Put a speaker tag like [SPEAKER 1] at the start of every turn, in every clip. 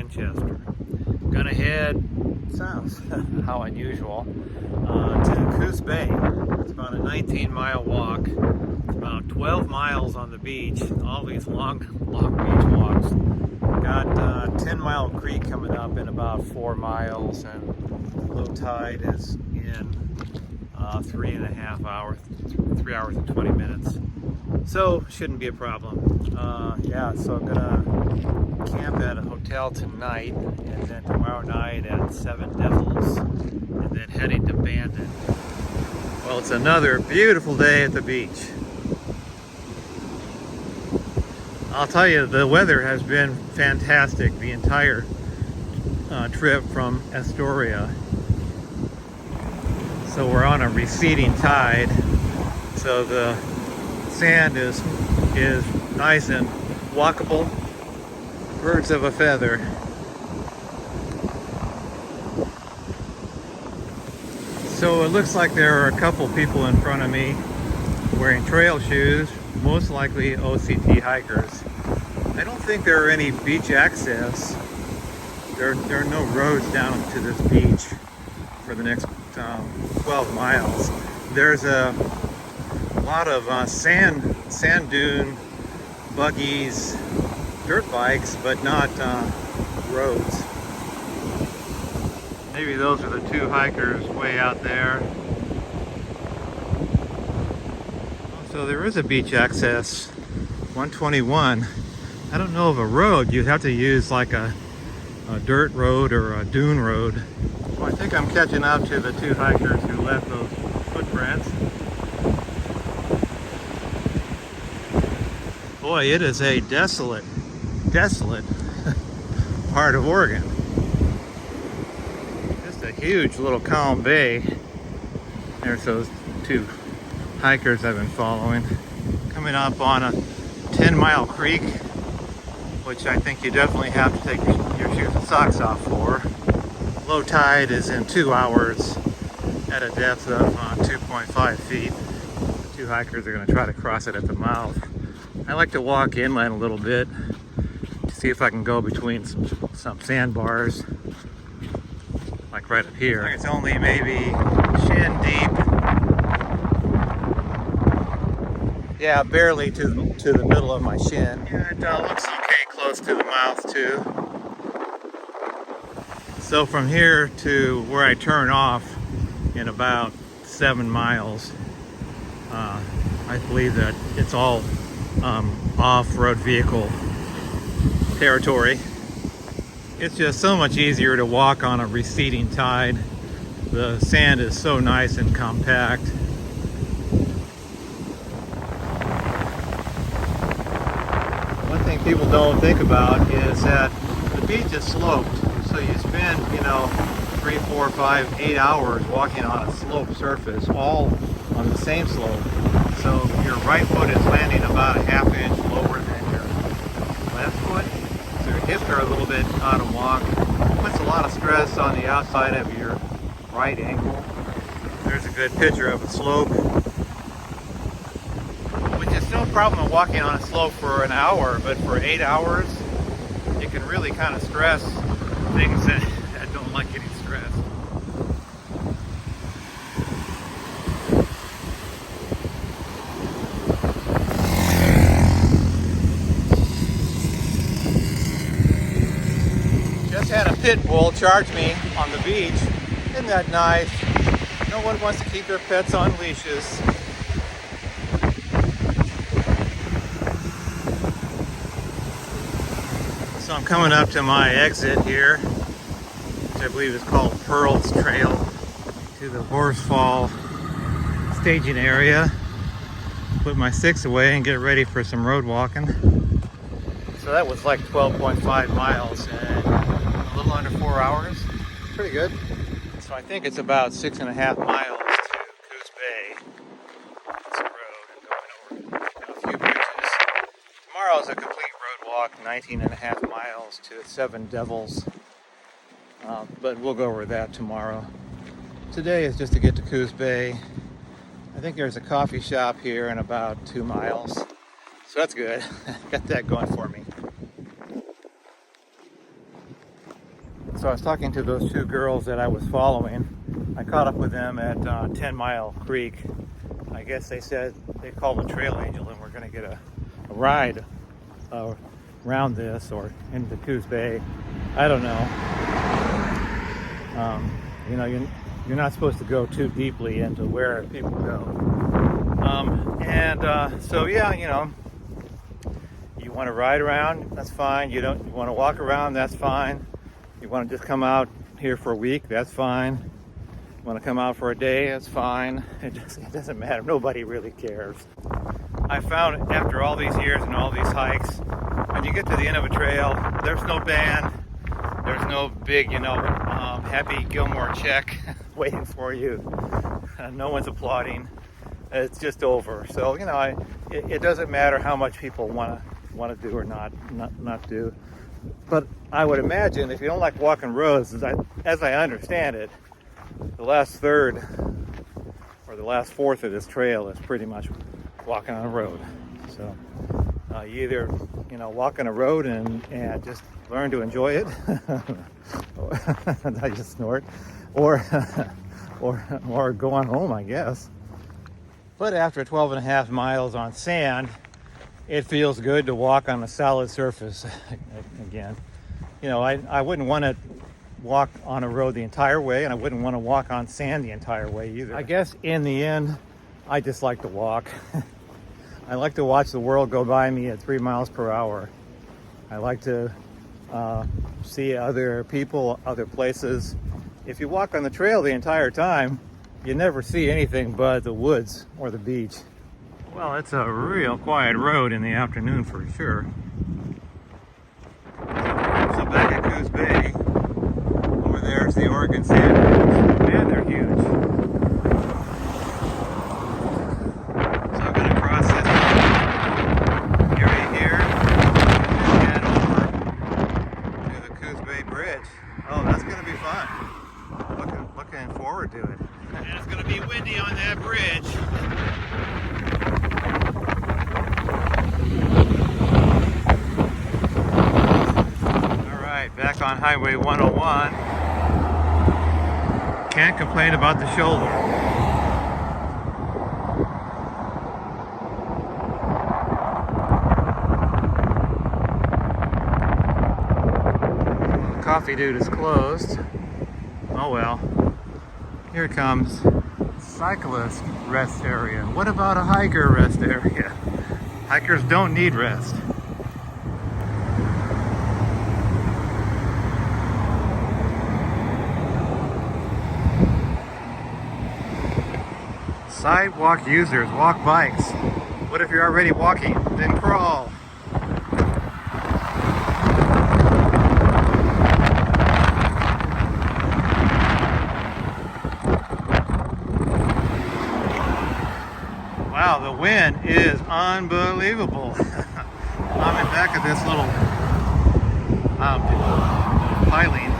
[SPEAKER 1] Winchester. Gonna head south, how unusual, to Coos Bay. It's about a 19-mile walk. It's about 12 miles on the beach, all these long beach walks. Got 10-mile creek coming up in about 4 miles, and low tide is in 3.5 hours, 3 hours and 20 minutes. So shouldn't be a problem. Yeah, so I'm gonna camp at a hotel tonight, and then tomorrow night at Seven Devils, and then heading to Bandon. Well, it's another beautiful day at the beach. I'll tell you, the weather has been fantastic the entire trip from Astoria. So we're on a receding tide, so the sand is nice and walkable. Birds of a feather. So it looks like there are a couple people in front of me wearing trail shoes, most likely OCT hikers. I don't think there are any beach access. There are no roads down to this beach for the next 12 miles. There's a lot of sand dune, buggies, dirt bikes, but not roads. Maybe those are the two hikers way out there. So there is a beach access, 121. I don't know of a road. You'd have to use like a dirt road or a dune road. So I think I'm catching up to the two hikers who left those footprints. Boy, it is a desolate part of Oregon. Just a huge little calm bay. There's those two hikers I've been following. Coming up on a 10-mile creek, which I think you definitely have to take your shoes and socks off for. Low tide is in 2 hours at a depth of 2.5 feet. The two hikers are going to try to cross it at the mouth. I like to walk inland a little bit to see if I can go between some sandbars, like right up here. It's only maybe shin deep. Yeah, barely to the middle of my shin. Yeah, it looks okay close to the mouth too. So from here to where I turn off in about 7 miles, I believe that it's all off-road vehicle territory. It's just so much easier to walk on a receding tide. The sand is so nice and compact. One thing people don't think about is that the beach is sloped, so you spend 3, 4, 5, 8 hours walking on a sloped surface, all on the same slope. So your right foot is landing about a ½ inch lower than your left foot. So your hips are a little bit out of walk. It puts a lot of stress on the outside of your right ankle. There's a good picture of a slope. Which is no problem with walking on a slope for an hour, but for 8 hours, it can really kind of stress things that don't like getting stressed. Just had a pit bull charge me on the beach. Isn't that nice? No one wants to keep their pets on leashes. So I'm coming up to my exit here, which I believe is called Pearls Trail, to the Horsefall staging area. Put my sticks away and get ready for some road walking. So that was like 12.5 miles in a little under 4 hours. Pretty good. So I think it's about 6.5 miles to Coos Bay. That's the road and going over a few bridges. Tomorrow's a complete road walk, 19.5 miles to Seven Devils. But we'll go over that tomorrow. Today is just to get to Coos Bay. I think there's a coffee shop here in about 2 miles. So that's good. Got that going for me. So I was talking to those two girls that I was following. I caught up with them at 10 Mile Creek. I guess they said they called a trail angel and we're going to get a ride around this or into Coos Bay. I don't know. You know, you're not supposed to go too deeply into where people go. So yeah, you know, you want to ride around, that's fine. You want to walk around, that's fine. You want to just come out here for a week, that's fine. You want to come out for a day, that's fine. It doesn't matter. Nobody really cares. I found after all these years and all these hikes, when you get to the end of a trail, there's no band, there's no big, you know, Happy Gilmore check waiting for you. No one's applauding. It's just over. So, you know, it doesn't matter how much people want to do or not do. But I would imagine if you don't like walking roads, as I understand it, the last third or the last fourth of this trail is pretty much walking on a road. So you either, you know, walk on a road and just learn to enjoy it. I just snort, or go on home, I guess. But after 12 and a half miles on sand, it feels good to walk on a solid surface again. You know, I wouldn't want to walk on a road the entire way, and I wouldn't want to walk on sand the entire way either. I guess in the end, I just like to walk. I like to watch the world go by me at 3 miles per hour. I like to see other people, other places. If you walk on the trail the entire time, you never see anything but the woods or the beach. Well, it's a real quiet road in the afternoon for sure. So back at Coos Bay, over there's the Oregon sand dunes. Man, they're huge. So I'm going to cross this area here and head over to the Coos Bay Bridge. Oh, that's going to be fun. Looking forward to it. And it's going to be windy on that bridge. Back on Highway 101. Can't complain about the shoulder. The coffee dude is closed. Oh well. Here it comes. Cyclist rest area. What about a hiker rest area? Hikers don't need rest. Sidewalk users walk bikes. What if you're already walking? Then crawl. Wow, the wind is unbelievable. I'm in back of this little piling.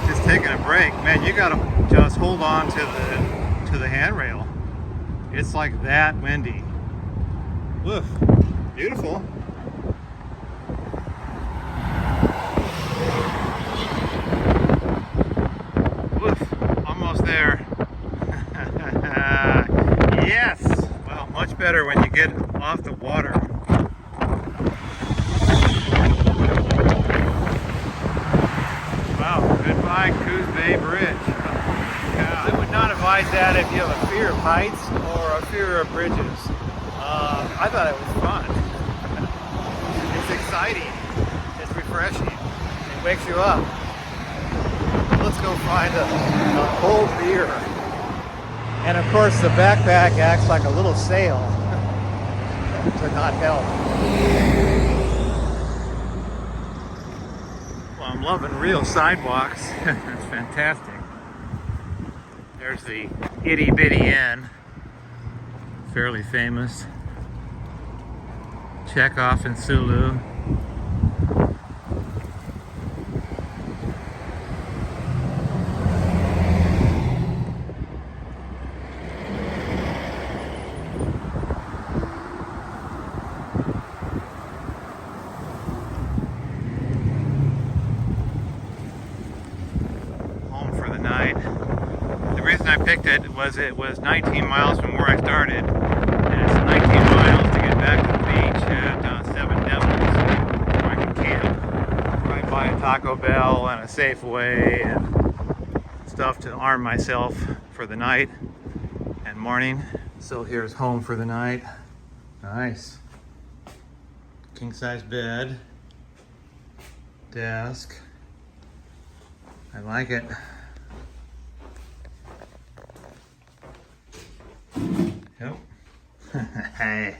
[SPEAKER 1] Just taking a break. Man, you gotta just hold on to the handrail. It's like that windy. Woof. Beautiful. Woof. Almost there. Yes. Well, much better when you get off the water. Wow. Goodbye, Coos Bay Bridge. I would not advise that if you have a fear of heights or a fear of bridges. I thought it was fun. It's exciting. It's refreshing. It wakes you up. Let's go find a cold beer. And of course the backpack acts like a little sail to not help. Well, I'm loving real sidewalks. It's fantastic. There's the Itty Bitty Inn, fairly famous. Chekhov and Sulu. reason I picked it was 19 miles from where I started, and it's 19 miles to get back to the beach at Seven Devils, where I can camp right by a Taco Bell and a Safeway and stuff to arm myself for the night and morning. So here's home for the night. Nice. King size bed, desk. I like it. Yep. Hey.